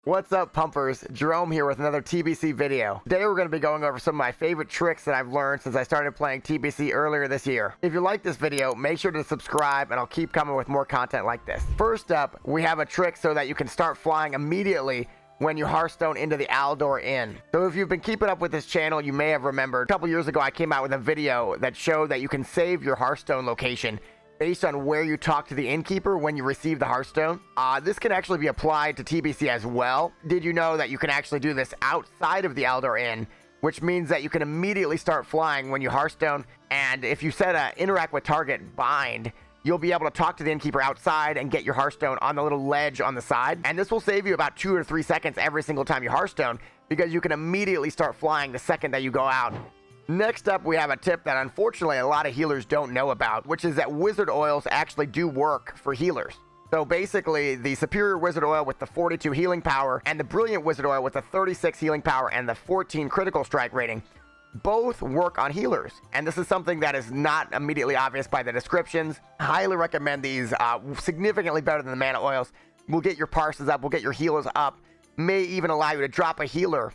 What's up, pumpers? Jerome here with another TBC video. Today we're going to be going over some of my favorite tricks that I've learned since I started playing TBC earlier this year. If you like this video, make sure to subscribe and I'll keep coming with more content like this. First up, we have a trick so that you can start flying immediately when you Hearthstone into the ALDOR Inn. So if you've been keeping up with this channel, you may have remembered a couple years ago I came out with a video that showed that you can save your Hearthstone location based on where you talk to the innkeeper when you receive the Hearthstone. This can actually be applied to TBC as well. Did you know that you can actually do this outside of the ALDOR Inn, which means that you can immediately start flying when you Hearthstone, and if you set a interact with target bind, you'll be able to talk to the innkeeper outside and get your Hearthstone on the little ledge on the side, and this will save you about 2 or 3 seconds every single time you Hearthstone, because you can immediately start flying the second that you go out. Next up, we have a tip that unfortunately a lot of healers don't know about, which is that wizard oils actually do work for healers. So basically, the superior wizard oil with the 42 healing power and the brilliant wizard oil with the 36 healing power and the 14 critical strike rating both work on healers. And this is something that is not immediately obvious by the descriptions. I highly recommend these, significantly better than the mana oils. Will get your parses up, will get your healers up, may even allow you to drop a healer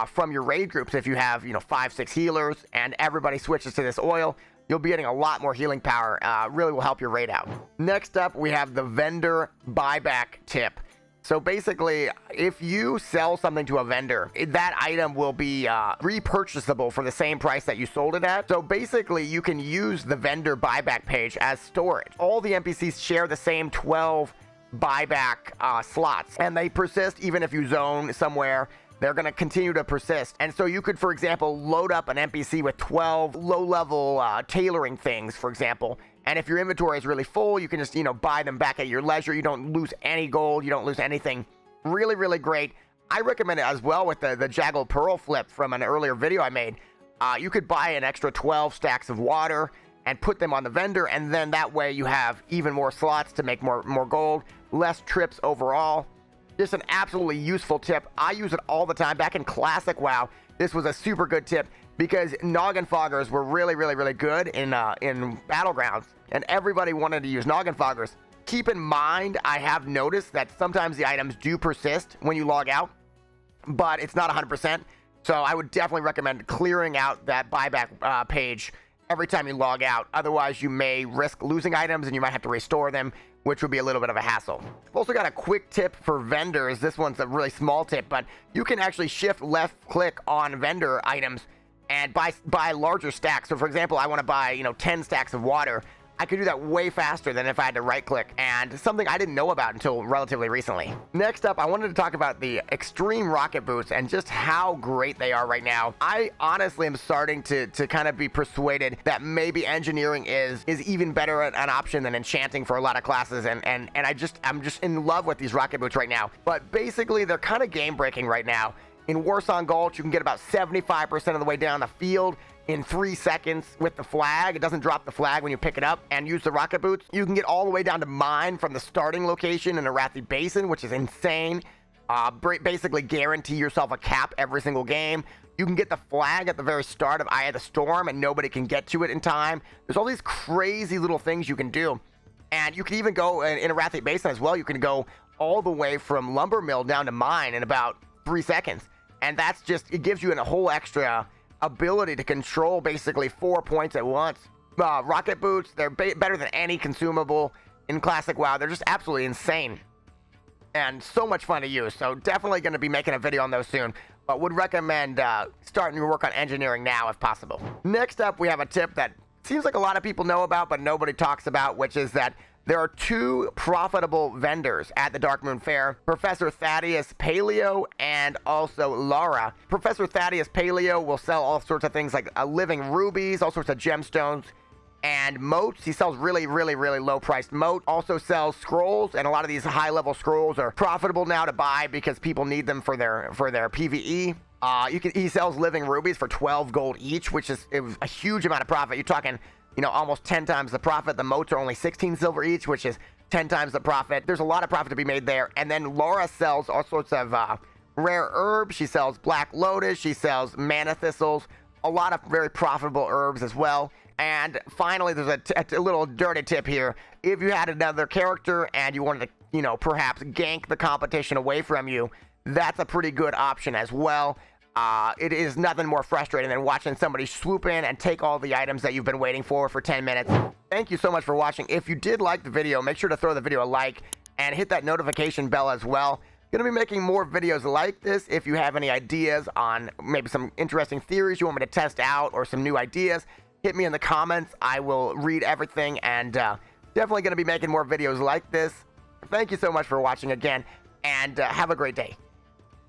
from your raid groups. If you have 5-6 healers and everybody switches to this oil, you'll be getting a lot more healing power. Really will help your raid out. Next up, we have the vendor buyback tip. So basically, if you sell something to a vendor, that item will be repurchasable for the same price that you sold it at. So basically, you can use the vendor buyback page as storage. All the NPCs share the same 12 buyback slots, and they persist even if you zone somewhere. They're going to continue to persist. And so you could, for example, load up an NPC with 12 low-level tailoring things, for example. And if your inventory is really full, you can just, buy them back at your leisure. You don't lose any gold. You don't lose anything. Really, really great. I recommend it as well with the Jaggle Pearl flip from an earlier video I made. You could buy an extra 12 stacks of water and put them on the vendor. And then that way you have even more slots to make more gold, less trips overall. Just an absolutely useful tip. I use it all the time. Back in Classic WoW, this was a super good tip because Noggin Foggers were really, really, really good in Battlegrounds, and everybody wanted to use Noggin Foggers. Keep in mind, I have noticed that sometimes the items do persist when you log out, but it's not 100%. So I would definitely recommend clearing out that buyback page every time you log out. Otherwise, you may risk losing items and you might have to restore them, which would be a little bit of a hassle. I've also got a quick tip for vendors. This one's a really small tip, but you can actually shift left click on vendor items and buy larger stacks. So for example, I want to buy 10 stacks of water. I could do that way faster than if I had to right click, and something I didn't know about until relatively recently. Next up, I wanted to talk about the extreme rocket boots and just how great they are right now. I honestly am starting to kind of be persuaded that maybe engineering is even better an option than enchanting for a lot of classes, and I'm just in love with these rocket boots right now. But basically, they're kind of game breaking right now. In Warsong Gulch, you can get about 75% of the way down the field in 3 seconds with the flag. It doesn't drop the flag when you pick it up and use the rocket boots. You can get all the way down to mine from the starting location in Arathi Basin, which is insane. Basically guarantee yourself a cap every single game. You can get the flag at the very start of Eye of the Storm and nobody can get to it in time. There's all these crazy little things you can do. And you can even go in Arathi Basin as well. You can go all the way from Lumber Mill down to mine in about 3 seconds. And that's just, it gives you a whole extra ability to control basically 4 points at once. Rocket boots, they're better than any consumable in Classic WoW. They're just absolutely insane and so much fun to use. So definitely going to be making a video on those soon, but would recommend starting to work on engineering now if possible. Next up, we have a tip that seems like a lot of people know about but nobody talks about, which is that there are 2 profitable vendors at the DARKMOON Fair, Professor Thaddeus Paleo and also Laura. Professor Thaddeus Paleo will sell all sorts of things like living rubies, all sorts of gemstones, and moats. He sells really, really, really low-priced moat. Also sells scrolls, and a lot of these high-level scrolls are profitable now to buy because people need them for their PvE. He sells living rubies for 12 gold each, which is a huge amount of profit. You're talking almost 10 times the profit. The moats are only 16 silver each, which is 10 times the profit. There's a lot of profit to be made there. And then Laura sells all sorts of rare herbs. She sells black lotus. She sells mana thistles. A lot of very profitable herbs as well. And finally, there's a little dirty tip here. If you had another character and you wanted to, perhaps gank the competition away from you, that's a pretty good option as well. It is nothing more frustrating than watching somebody swoop in and take all the items that you've been waiting for 10 minutes. Thank you so much for watching. If you did like the video, make sure to throw the video a like and hit that notification bell as well. Going to be making more videos like this. If you have any ideas on maybe some interesting theories you want me to test out or some new ideas, hit me in the comments. I will read everything, and definitely going to be making more videos like this. Thank you so much for watching again, and have a great day.